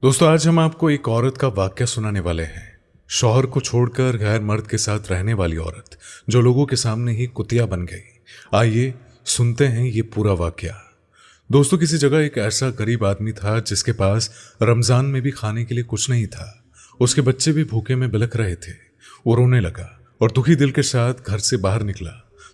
दोस्तों, आज हम आपको एक औरत का वाक्य सुनाने वाले हैं। शौहर को छोड़कर गैर मर्द के साथ रहने वाली औरत जो लोगों के सामने ही कुतिया बन गई। आइए सुनते हैं ये पूरा वाक्या। दोस्तों, किसी जगह एक ऐसा गरीब आदमी था जिसके पास रमजान में भी खाने के लिए कुछ नहीं था। उसके बच्चे भी भूखे में बिलख रहे थे। वो रोने लगा और दुखी दिल के साथ घर से बाहर निकला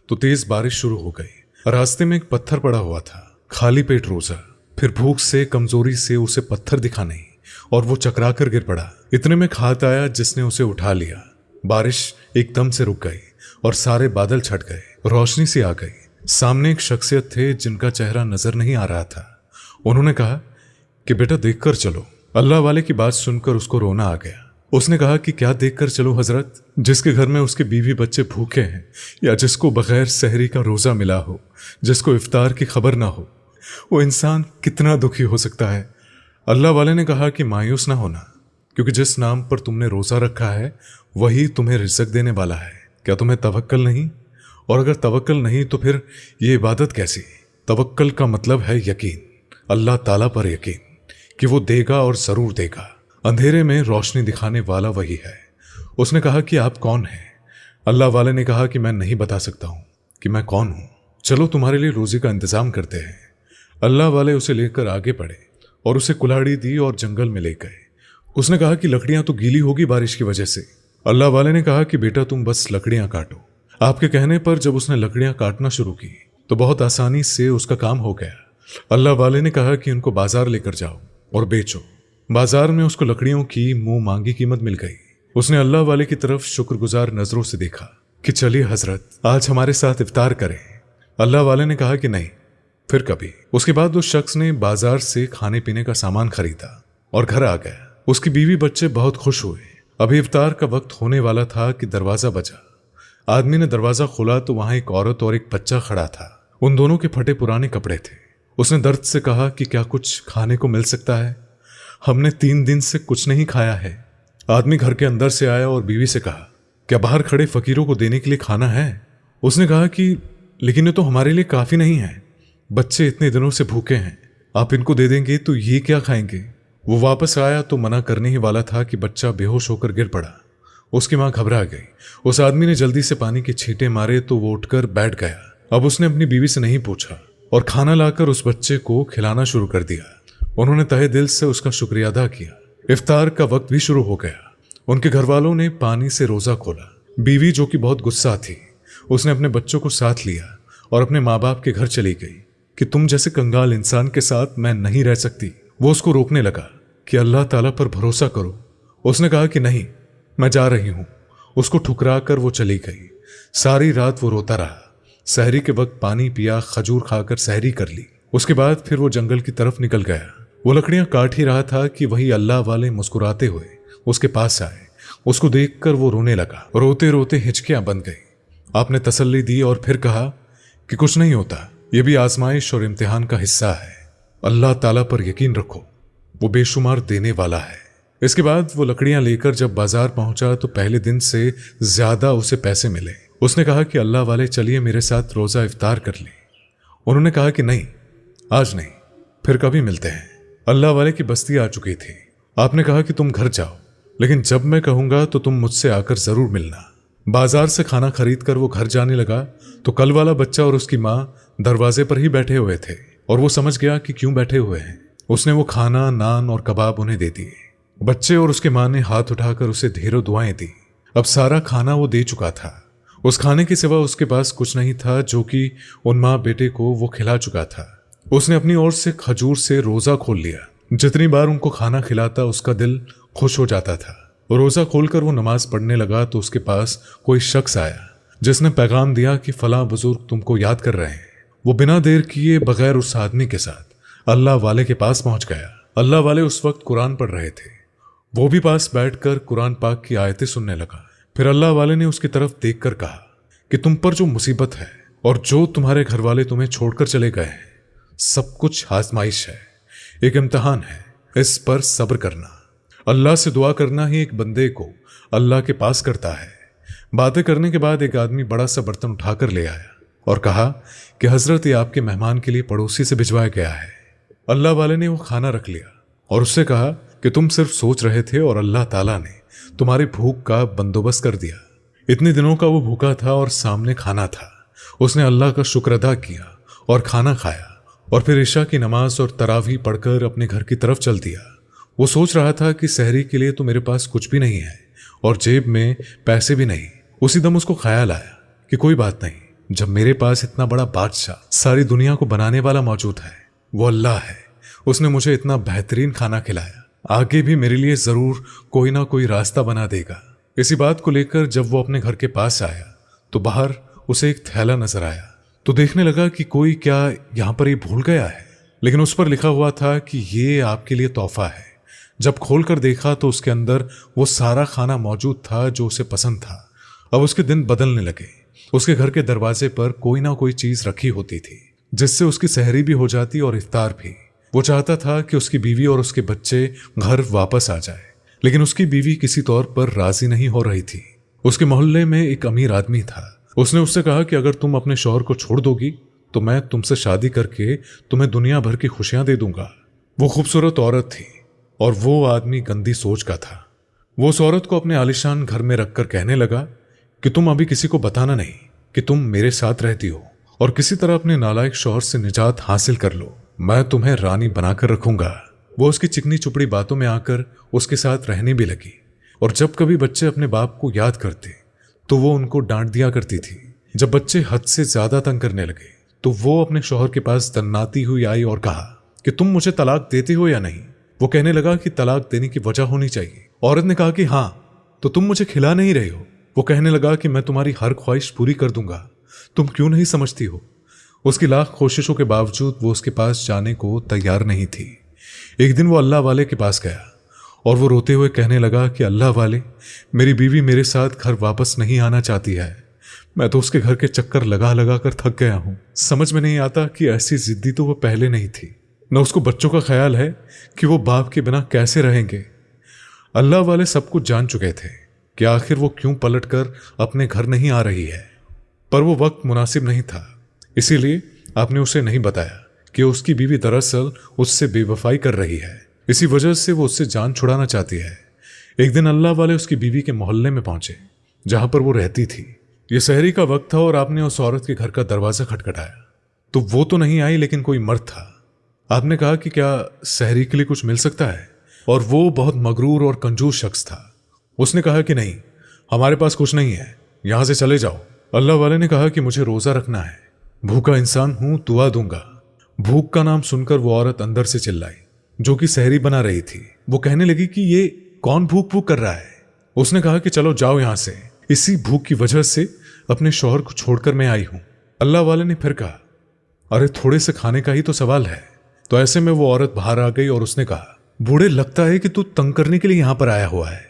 तो तेज बारिश शुरू हो गई। रास्ते में एक पत्थर पड़ा हुआ था। खाली पेट रोजा, फिर भूख से कमजोरी से उसे पत्थर दिखा नहीं और वो चकरा कर गिर पड़ा। इतने में खात आया जिसने उसे उठा लिया। बारिश एकदम से रुक गई और सारे बादल छट गए। रोशनी सी आ गई। सामने एक शख्सियत थे जिनका चेहरा नजर नहीं आ रहा था। उन्होंने कहा कि बेटा देखकर चलो। अल्लाह वाले की बात सुनकर उसको रोना आ गया। उसने कहा कि क्या देखकर चलो हजरत? जिसके घर में उसके बीवी बच्चे भूखे हैं, या जिसको बगैर सहरी का रोजा मिला हो, जिसको इफ्तार की खबर ना हो, वो इंसान कितना दुखी हो सकता है। अल्लाह वाले ने कहा कि मायूस ना होना, क्योंकि जिस नाम पर तुमने रोजा रखा है वही तुम्हें रिज़्क देने वाला है। क्या तुम्हें तवक्कल नहीं? और अगर तवक्कल नहीं तो फिर ये इबादत कैसी? तवक्कल का मतलब है यकीन, अल्लाह ताला पर यकीन कि वो देगा और जरूर देगा। अंधेरे में रोशनी दिखाने वाला वही है। उसने कहा कि आप कौन हैं? अल्लाह वाले ने कहा कि मैं नहीं बता सकता हूं कि मैं कौन हूं। चलो तुम्हारे लिए रोजी का इंतजाम करते हैं। अल्लाह वाले उसे लेकर आगे बढ़े और उसे कुल्हाड़ी दी और जंगल में ले गए। उसने कहा कि लकड़ियां तो गीली होगी बारिश की वजह से। अल्लाह वाले ने कहा कि बेटा तुम बस लकड़ियां काटो। आपके कहने पर जब उसने लकड़ियां काटना शुरू की तो बहुत आसानी से उसका काम हो गया। अल्लाह वाले ने कहा कि उनको बाजार लेकर जाओ और बेचो। बाजार में उसको लकड़ियों की मुंह मांगी कीमत मिल गई। उसने अल्लाह वाले की तरफ शुक्रगुजार नजरों से देखा कि चलिए हजरत, आज हमारे साथ इफ्तार करें। अल्लाह वाले ने कहा कि नहीं, फिर कभी। उसके बाद उस शख्स ने बाजार से खाने पीने का सामान खरीदा और घर आ गया। उसकी बीवी बच्चे बहुत खुश हुए। अभी इफ्तार का वक्त होने वाला था कि दरवाजा बजा। आदमी ने दरवाजा खोला तो वहां एक औरत और एक बच्चा खड़ा था। उन दोनों के फटे पुराने कपड़े थे। उसने दर्द से कहा कि क्या कुछ खाने को मिल सकता है? हमने 3 दिन से कुछ नहीं खाया है। आदमी घर के अंदर से आया और बीवी से कहा, क्या बाहर खड़े फकीरों को देने के लिए खाना है? उसने कहा कि लेकिन ये तो हमारे लिए काफी नहीं है। बच्चे इतने दिनों से भूखे हैं, आप इनको दे देंगे तो ये क्या खाएंगे? वो वापस आया तो मना करने ही वाला था कि बच्चा बेहोश होकर गिर पड़ा। उसकी मां घबरा गई। उस आदमी ने जल्दी से पानी के छींटे मारे तो वो उठकर बैठ गया। अब उसने अपनी बीवी से नहीं पूछा और खाना लाकर उस बच्चे को खिलाना शुरू कर दिया। उन्होंने तहे दिल से उसका शुक्रिया अदा किया। इफ्तार का वक्त भी शुरू हो गया। उनके घर वालों ने पानी से रोजा खोला। बीवी, जो कि बहुत गुस्सा थी, उसने अपने बच्चों को साथ लिया और अपने माँ बाप के घर चली गई कि तुम जैसे कंगाल इंसान के साथ मैं नहीं रह सकती। वो उसको रोकने लगा कि अल्लाह ताला पर भरोसा करो। उसने कहा कि नहीं, मैं जा रही हूं। उसको ठुकरा कर वो चली गई। सारी रात वो रोता रहा। सहरी के वक्त पानी पिया, खजूर खाकर सहरी कर ली। उसके बाद फिर वो जंगल की तरफ निकल गया। वो लकड़ियां काट ही रहा था कि वही अल्लाह वाले मुस्कुराते हुए उसके पास आए। उसको देखकर वो रोने लगा। रोते रोते हिचकियां बन गई। आपने तसल्ली दी और फिर कहा कि कुछ नहीं होता, ये भी आजमाइश और इम्तिहान का हिस्सा है। अल्लाह ताला पर यकीन रखो, वो बेशुमार देने वाला है। इसके बाद वो लकड़ियां लेकर जब बाजार पहुंचा तो पहले दिन से ज्यादा उसे पैसे मिले। उसने कहा कि अल्लाह वाले, चलिए मेरे साथ रोजा इफ्तार कर ले। उन्होंने कहा कि नहीं, आज नहीं, फिर कभी मिलते हैं। अल्लाह वाले की बस्ती आ चुकी थी। आपने कहा कि तुम घर जाओ, लेकिन जब मैं कहूंगा तो तुम मुझसे आकर जरूर मिलना। बाजार से खाना खरीद कर वो घर जाने लगा तो कल वाला बच्चा और उसकी माँ दरवाजे पर ही बैठे हुए थे और वो समझ गया कि क्यों बैठे हुए हैं। उसने वो खाना, नान और कबाब उन्हें दे दिए। बच्चे और उसके माँ ने हाथ उठाकर उसे ढेरों दुआएं दी। अब सारा खाना वो दे चुका था। उस खाने के सिवा उसके पास कुछ नहीं था जो कि उन माँ बेटे को वो खिला चुका था। उसने अपनी ओर से खजूर से रोजा खोल लिया। जितनी बार उनको खाना खिलाता उसका दिल खुश हो जाता था। रोजा खोलकर वो नमाज पढ़ने लगा तो उसके पास कोई शख्स आया जिसने पैगाम दिया कि फलां बुजुर्ग तुमको याद कर रहे हैं। वो बिना देर किए बगैर उस आदमी के साथ अल्लाह वाले के पास पहुंच गया। अल्लाह वाले उस वक्त कुरान पढ़ रहे थे। वो भी पास बैठकर कुरान पाक की आयतें सुनने लगा। फिर अल्लाह वाले ने उसकी तरफ देखकर कहा कि तुम पर जो मुसीबत है और जो तुम्हारे घर वाले तुम्हें छोड़कर चले गए हैं, सब कुछ आजमाइश है, एक इम्तिहान है। इस पर सब्र करना। अल्लाह से दुआ करना ही एक बंदे को अल्लाह के पास करता है। बातें करने के बाद एक आदमी बड़ा सा बर्तन उठाकर ले आया और कहा कि हजरत, ये आपके मेहमान के लिए पड़ोसी से भिजवाया गया है। अल्लाह वाले ने वो खाना रख लिया और उससे कहा कि तुम सिर्फ सोच रहे थे और अल्लाह ताला ने तुम्हारी भूख का बंदोबस्त कर दिया। इतने दिनों का वो भूखा था और सामने खाना था। उसने अल्लाह का शुक्र अदा किया और खाना खाया और फिर इशा की नमाज और तरावी पढ़कर अपने घर की तरफ चल दिया। वो सोच रहा था कि सहरी के लिए तो मेरे पास कुछ भी नहीं है और जेब में पैसे भी नहीं। उसी दम उसको ख्याल आया कि कोई बात नहीं, जब मेरे पास इतना बड़ा बादशाह सारी दुनिया को बनाने वाला मौजूद है, वो अल्लाह है, उसने मुझे इतना बेहतरीन खाना खिलाया, आगे भी मेरे लिए जरूर कोई ना कोई रास्ता बना देगा। इसी बात को लेकर जब वो अपने घर के पास आया तो बाहर उसे एक थैला नजर आया। तो देखने लगा कि कोई क्या यहाँ पर ये भूल गया है, लेकिन उस पर लिखा हुआ था कि ये आपके लिए तोहफा है। जब खोल कर देखा तो उसके अंदर वो सारा खाना मौजूद था जो उसे पसंद था। अब उसके दिन बदलने लगे। उसके घर के दरवाजे पर कोई ना कोई चीज रखी होती थी जिससे उसकी सहरी भी हो जाती और इफ्तार भी। वो चाहता था कि उसकी बीवी और उसके बच्चे घर वापस आ जाए, लेकिन उसकी बीवी किसी तौर पर राजी नहीं हो रही थी। उसके मोहल्ले में एक अमीर आदमी था। उसने उससे कहा कि अगर तुम अपने शौहर को छोड़ दोगी तो मैं तुमसे शादी करके तुम्हें दुनिया भर की खुशियां दे दूंगा। वो खूबसूरत औरत थी और वो आदमी गंदी सोच का था। वो उस औरत को अपने आलिशान घर में रखकर कहने लगा कि तुम अभी किसी को बताना नहीं कि तुम मेरे साथ रहती हो और किसी तरह अपने नालायक शौहर से निजात हासिल कर लो, मैं तुम्हें रानी बनाकर रखूंगा। वो उसकी चिकनी चुपड़ी बातों में आकर उसके साथ रहने भी लगी और जब कभी बच्चे अपने बाप को याद करते तो वो उनको डांट दिया करती थी। जब बच्चे हद से ज्यादा तंग करने लगे तो वो अपने शौहर के पास दन्नाती हुई आई और कहा कि तुम मुझे तलाक देते हो या नहीं। वो कहने लगा कि तलाक देने की वजह होनी चाहिए। औरत ने कहा कि हाँ, तो तुम मुझे खिला नहीं रहे हो। वो कहने लगा कि मैं तुम्हारी हर ख्वाहिश पूरी कर दूंगा, तुम क्यों नहीं समझती हो। उसकी लाख कोशिशों के बावजूद वो उसके पास जाने को तैयार नहीं थी। एक दिन वो अल्लाह वाले के पास गया और वो रोते हुए कहने लगा कि अल्लाह वाले, मेरी बीवी मेरे साथ घर वापस नहीं आना चाहती है। मैं तो उसके घर के चक्कर लगा लगा कर थक गया हूं। समझ में नहीं आता कि ऐसी जिद्दी तो वो पहले नहीं थी, न उसको बच्चों का ख्याल है कि वो बाप के बिना कैसे रहेंगे। अल्लाह वाले सब कुछ जान चुके थे कि आखिर वो क्यों पलट कर अपने घर नहीं आ रही है, पर वो वक्त मुनासिब नहीं था, इसीलिए आपने उसे नहीं बताया कि उसकी बीवी दरअसल उससे बेवफाई कर रही है। इसी वजह से वो उससे जान छुड़ाना चाहती है। एक दिन अल्लाह वाले उसकी बीवी के मोहल्ले में पहुंचे जहां पर वो रहती थी। ये सहरी का वक्त था और आपने उस औरत के घर का दरवाजा खटखटाया तो वो तो नहीं आई, लेकिन कोई मर्द था। आपने कहा कि क्या सहरी के लिए कुछ मिल सकता है, और वो बहुत मगरूर और कंजूस शख्स था। उसने कहा कि नहीं, हमारे पास कुछ नहीं है, यहां से चले जाओ। अल्लाह वाले ने कहा कि मुझे रोजा रखना है, भूखा इंसान हूं, दुआ दूंगा। भूख का नाम सुनकर वो औरत अंदर से चिल्लाई जो कि सहरी बना रही थी। वो कहने लगी कि ये कौन भूख भूख कर रहा है। उसने कहा कि चलो जाओ यहां से, इसी भूख की वजह से अपने शौहर को छोड़कर मैं आई हूं। अल्लाह वाले ने फिर कहा, अरे थोड़े से खाने का ही तो सवाल है। तो ऐसे में वो औरत बाहर आ गई और उसने कहा, बूढ़े, लगता है कि तू तंग करने के लिए यहां पर आया हुआ है।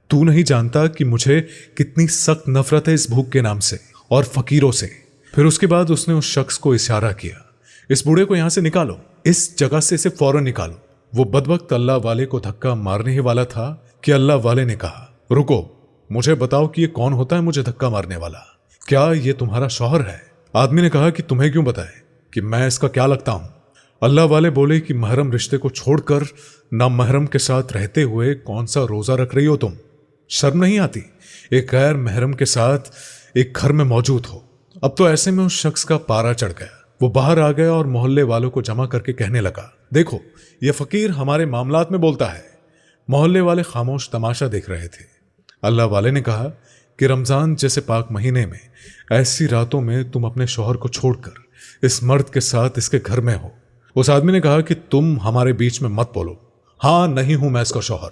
तू नहीं जानता कि मुझे कितनी सख्त नफरत है इस भूख के नाम से और फकीरों से। फिर उसके बाद उसने उस शख्स को इशारा किया, इस बूढ़े को यहां से निकालो, इस जगह से इसे फौरन निकालो। वो बदबख्त अल्लाह वाले को धक्का मारने ही वाला था कि अल्लाह वाले ने कहा, रुको, मुझे बताओ कि ये कौन होता है मुझे धक्का मारने वाला, क्या ये तुम्हारा शौहर है? आदमी ने कहा कि तुम्हें क्यों बताए कि मैं इसका क्या लगता हूं। अल्लाह वाले बोले कि महरम रिश्ते को छोड़कर नामहरम के साथ रहते हुए कौन सा रोजा रख रही हो तुम? शर्म नहीं आती एक गैर महरम के साथ एक घर में मौजूद हो? अब तो ऐसे में उस शख्स का पारा चढ़ गया। वो बाहर आ गया और मोहल्ले वालों को जमा करके कहने लगा, देखो ये फकीर हमारे मामलात में बोलता है। मोहल्ले वाले खामोश तमाशा देख रहे थे। अल्लाह वाले ने कहा कि रमजान जैसे पाक महीने में ऐसी रातों में तुम अपने शौहर को छोड़कर इस मर्द के साथ इसके घर में हो। उस आदमी ने कहा कि तुम हमारे बीच में मत बोलो, हाँ नहीं हूं मैं इसका शौहर।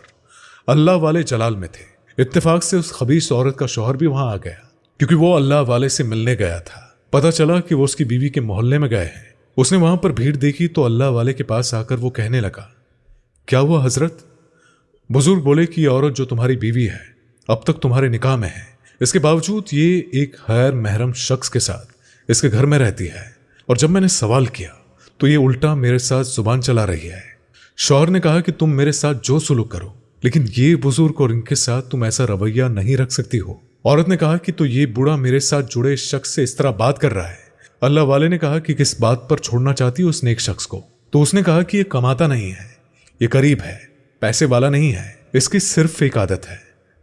अल्लाह वाले जलाल में थे। इत्तेफाक से उस खबीस औरत का शौहर भी वहां आ गया क्योंकि वो अल्लाह वाले से मिलने गया था। पता चला कि वो उसकी बीवी के मोहल्ले में गए हैं। उसने वहां पर भीड़ देखी तो अल्लाह वाले के पास आकर वो कहने लगा, क्या हुआ हजरत? बुजुर्ग बोले कि ये औरत जो तुम्हारी बीवी है अब तक तुम्हारे निकाह में है, इसके बावजूद ये एक गैर महरम शख्स के साथ इसके घर में रहती है, और जब मैंने सवाल किया तो ये उल्टा मेरे साथ जुबान चला रही है। शौहर ने कहा कि तुम मेरे साथ जो सुलूक करो, लेकिन ये बुजुर्ग और इनके साथ तुम ऐसा रवैया नहीं रख सकती हो। औरत ने कहा कि तो ये बूढ़ा मेरे साथ जुड़े इस शख्स से इस तरह बात कर रहा है। अल्लाह वाले ने कहा कि किस बात पर छोड़ना चाहती हो उस नेक शख्स को? तो उसने कहा कि ये कमाता नहीं है, ये करीब है, पैसे वाला नहीं है, इसकी सिर्फ एक आदत है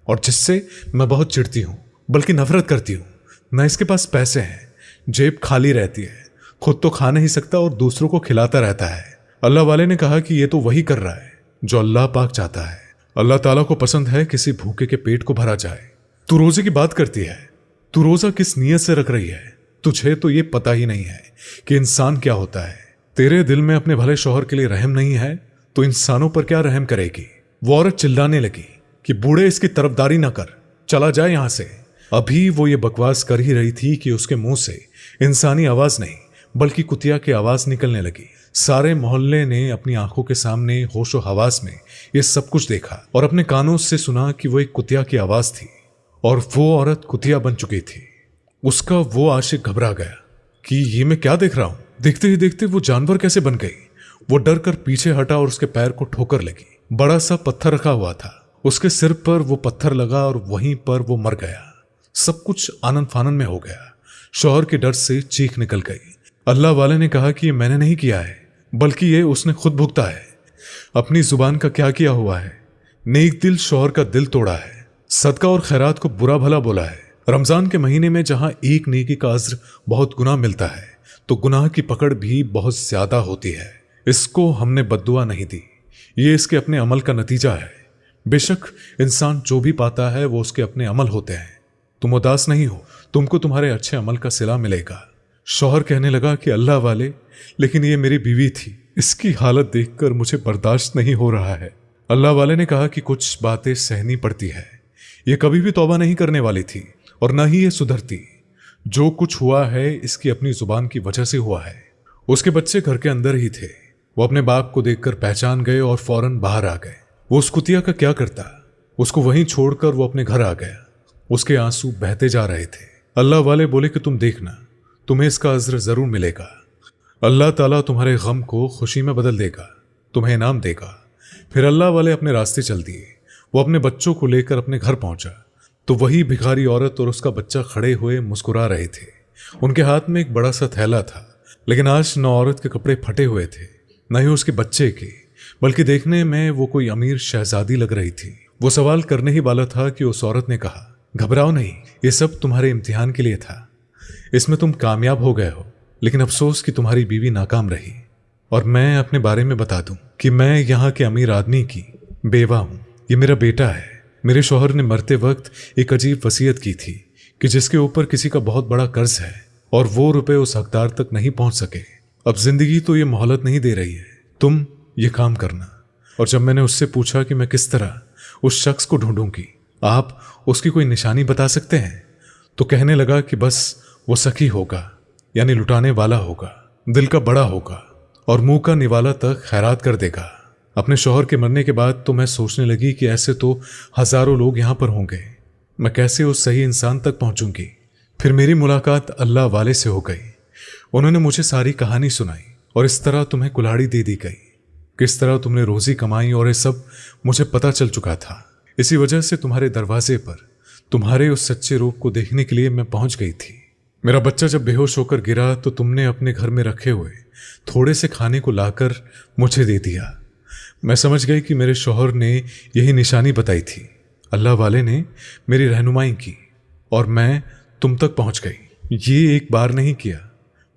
और जिससे मैं बहुत चिढ़ती हूँ, बल्कि नफरत करती हूँ। ना इसके पास पैसे हैं, जेब खाली रहती है, खुद तो खा नहीं सकता और दूसरों को खिलाता रहता है। अल्लाह वाले ने कहा कि ये तो वही कर रहा है जो अल्लाह पाक चाहता है। अल्लाह ताला को पसंद है किसी भूखे के पेट को भरा जाए। तू रोजे की बात करती है, तू रोजा किस नीयत से रख रही है? तुझे तो ये पता ही नहीं है कि इंसान क्या होता है। तेरे दिल में अपने भले शौहर के लिए रहम नहीं है तो इंसानों पर क्या रहम करेगी? वो औरत चिल्लाने लगी कि बूढ़े इसकी तरफदारी ना कर, चला जाए यहां से। अभी वो ये बकवास कर ही रही थी कि उसके मुंह से इंसानी आवाज नहीं बल्कि कुतिया की आवाज निकलने लगी। सारे मोहल्ले ने अपनी आंखों के सामने होशो हवास में ये सब कुछ देखा और अपने कानों से सुना कि वो एक कुतिया की आवाज थी और वो औरत कुतिया बन चुकी थी। उसका वो आशिक घबरा गया कि ये मैं क्या देख रहा हूं। देखते ही देखते वो जानवर कैसे बन गई। वो डर कर पीछे हटा और उसके पैर को ठोकर लगी। बड़ा सा पत्थर रखा हुआ था, उसके सिर पर वो पत्थर लगा और वहीं पर वो मर गया। सब कुछ आनंद फानन में हो गया। शौहर के डर से चीख निकल गई। अल्लाह वाले ने कहा कि ये मैंने नहीं किया है बल्कि ये उसने खुद भुगता है। अपनी जुबान का क्या किया हुआ है। नेक दिल शौहर का दिल तोड़ा है, सदका और खैरात को बुरा भला बोला है। रमजान के महीने में जहां एक नेकी का अज्र बहुत गुना मिलता है तो गुनाह की पकड़ भी बहुत ज्यादा होती है। इसको हमने बद्दुआ नहीं दी, ये इसके अपने अमल का नतीजा है। बेशक इंसान जो भी पाता है वो उसके अपने अमल होते हैं। तुम उदास नहीं हो, तुमको तुम्हारे अच्छे अमल का सिला मिलेगा। शौहर कहने लगा कि अल्लाह वाले, लेकिन ये मेरी बीवी थी, इसकी हालत देखकर मुझे बर्दाश्त नहीं हो रहा है। अल्लाह वाले ने कहा कि कुछ बातें सहनी पड़ती है। ये कभी भी तौबा नहीं करने वाली थी और ना ही ये सुधरती। जो कुछ हुआ है इसकी अपनी जुबान की वजह से हुआ है। उसके बच्चे घर के अंदर ही थे। वो अपने बाप को देखकर पहचान गए और फौरन बाहर आ गए। वो उस कुतिया का क्या करता, उसको वहीं छोड़कर वो अपने घर आ गया। उसके आंसू बहते जा रहे थे। अल्लाह वाले बोले कि तुम देखना, तुम्हें इसका अज्र जरूर मिलेगा। अल्लाह ताला तुम्हारे गम को खुशी में बदल देगा, तुम्हें इनाम देगा। फिर अल्लाह वाले अपने रास्ते चल दिए। वो अपने बच्चों को लेकर अपने घर पहुंचा तो वही भिखारी औरत और उसका बच्चा खड़े हुए मुस्कुरा रहे थे। उनके हाथ में एक बड़ा सा थैला था, लेकिन आज न औरत के कपड़े फटे हुए थे न ही उसके बच्चे के, बल्कि देखने में वो कोई अमीर शहजादी लग रही थी। वो सवाल करने ही वाला था कि उस औरत ने कहा, घबराओ नहीं, ये सब तुम्हारे इम्तिहान के लिए था। इसमें तुम कामयाब हो गए हो, लेकिन अफसोस कि तुम्हारी बीवी नाकाम रही। और मैं अपने बारे में बता दूं कि मैं यहाँ के अमीर आदमी की बेवा हूं। ये मेरा बेटा है। मेरे शौहर ने मरते वक्त एक अजीब वसीयत की थी कि जिसके ऊपर किसी का बहुत बड़ा कर्ज है और वो रुपए उस हकदार तक नहीं पहुंच सके। अब जिंदगी तो ये मोहलत नहीं दे रही है, तुम ये काम करना। और जब मैंने उससे पूछा कि मैं किस तरह उस शख्स को ढूंढूंगी, आप उसकी कोई निशानी बता सकते हैं, तो कहने लगा कि बस वो सखी होगा, यानी लुटाने वाला होगा, दिल का बड़ा होगा और मुंह का निवाला तक खैरात कर देगा। अपने शौहर के मरने के बाद तो मैं सोचने लगी कि ऐसे तो हजारों लोग यहाँ पर होंगे, मैं कैसे उस सही इंसान तक पहुंचूंगी। फिर मेरी मुलाकात अल्लाह वाले से हो गई। उन्होंने मुझे सारी कहानी सुनाई और इस तरह तुम्हें कुल्हाड़ी दे दी गई, किस तरह तुमने रोजी कमाई, और ये सब मुझे पता चल चुका था। इसी वजह से तुम्हारे दरवाजे पर तुम्हारे उस सच्चे रूप को देखने के लिए मैं पहुंच गई थी। मेरा बच्चा जब बेहोश होकर गिरा तो तुमने अपने घर में रखे हुए थोड़े से खाने को लाकर मुझे दे दिया। मैं समझ गई कि मेरे शौहर ने यही निशानी बताई थी। अल्लाह वाले ने मेरी रहनुमाई की और मैं तुम तक पहुंच गई। ये एक बार नहीं किया,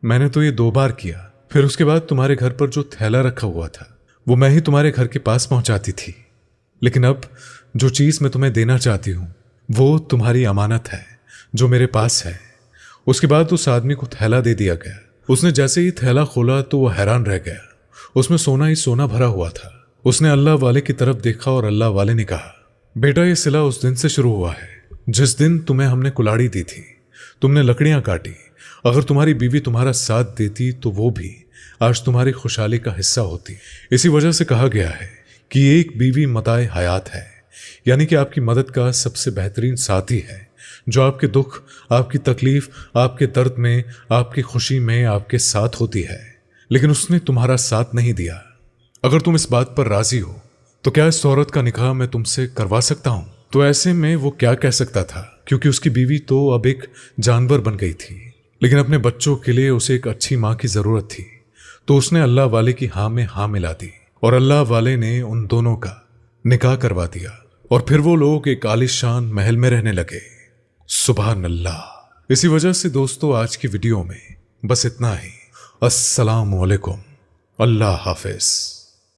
मैंने तो ये 2 बार किया। फिर उसके बाद तुम्हारे घर पर जो थैला रखा हुआ था वो मैं ही तुम्हारे घर के पास पहुंचाती थी। लेकिन अब जो चीज़ मैं तुम्हें देना चाहती हूँ वो तुम्हारी अमानत है जो मेरे पास है। उसके बाद उस आदमी को थैला दे दिया गया। उसने जैसे ही थैला खोला तो वो हैरान रह गया। उसमें सोना ही सोना भरा हुआ था। उसने अल्लाह वाले की तरफ देखा और अल्लाह वाले ने कहा, बेटा ये सिला उस दिन से शुरू हुआ है जिस दिन तुम्हें हमने कुल्हाड़ी दी थी। तुमने लकड़ियां काटी। अगर तुम्हारी बीवी तुम्हारा साथ देती तो वो भी आज तुम्हारी खुशहाली का हिस्सा होती। इसी वजह से कहा गया है कि एक बीवी मताए हयात है, यानी कि आपकी मदद का सबसे बेहतरीन साथी है जो आपके दुख, आपकी तकलीफ, आपके दर्द में, आपकी खुशी में आपके साथ होती है। लेकिन उसने तुम्हारा साथ नहीं दिया। अगर तुम इस बात पर राजी हो तो क्या इस औरत का निकाह मैं तुमसे करवा सकता हूं? तो ऐसे में वो क्या कह सकता था, क्योंकि उसकी बीवी तो अब एक जानवर बन गई थी। लेकिन अपने बच्चों के लिए उसे एक अच्छी माँ की जरूरत थी। तो उसने अल्लाह वाले की हाँ में हाँ मिला दी और अल्लाह वाले ने उन दोनों का निकाह करवा दिया और फिर वो लोग एक आलीशान महल में रहने लगे। सुभान अल्लाह। इसी वजह से दोस्तों आज की वीडियो में बस इतना ही। अस्सलाम वालेकुम। अल्लाह हाफिज।